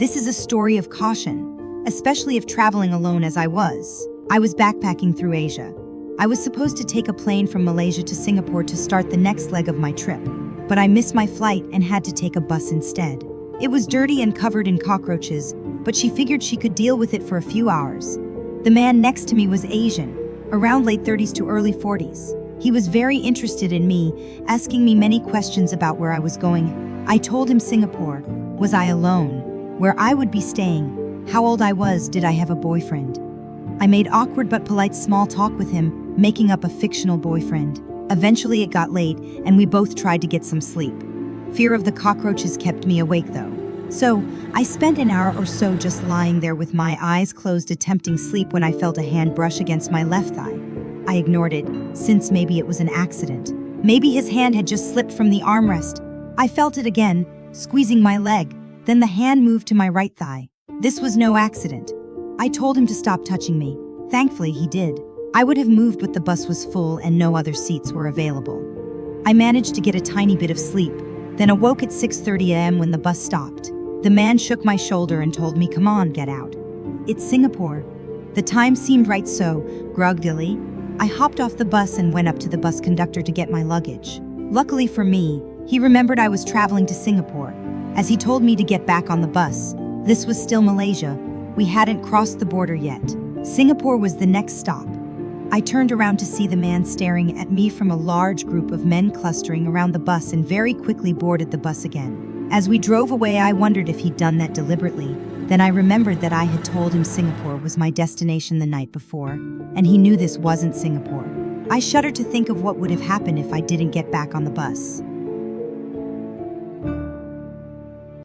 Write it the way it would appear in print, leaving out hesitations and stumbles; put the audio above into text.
This is a story of caution, especially if traveling alone as I was. I was backpacking through Asia. I was supposed to take a plane from Malaysia to Singapore to start the next leg of my trip, but I missed my flight and had to take a bus instead. It was dirty and covered in cockroaches, but she figured she could deal with it for a few hours. The man next to me was Asian, around late 30s to early 40s. He was very interested in me, asking me many questions about where I was going. I told him Singapore. Was I alone? Where I would be staying? How old I was? Did I have a boyfriend? I made awkward but polite small talk with him, making up a fictional boyfriend. Eventually it got late, and we both tried to get some sleep. Fear of the cockroaches kept me awake though. So, I spent an hour or so just lying there with my eyes closed attempting sleep when I felt a hand brush against my left thigh. I ignored it, since maybe it was an accident. Maybe his hand had just slipped from the armrest. I felt it again, squeezing my leg. Then the hand moved to my right thigh. This was no accident. I told him to stop touching me. Thankfully, he did. I would have moved, but the bus was full and no other seats were available. I managed to get a tiny bit of sleep, then awoke at 6:30 a.m. when the bus stopped. The man shook my shoulder and told me, "Come on, get out. It's Singapore." The time seemed right, so, groggily, I hopped off the bus and went up to the bus conductor to get my luggage. Luckily for me, he remembered I was traveling to Singapore, as he told me to get back on the bus. This was still Malaysia. We hadn't crossed the border yet. Singapore was the next stop. I turned around to see the man staring at me from a large group of men clustering around the bus and very quickly boarded the bus again. As we drove away, I wondered if he'd done that deliberately. Then I remembered that I had told him Singapore was my destination the night before, and he knew this wasn't Singapore. I shuddered to think of what would have happened if I didn't get back on the bus.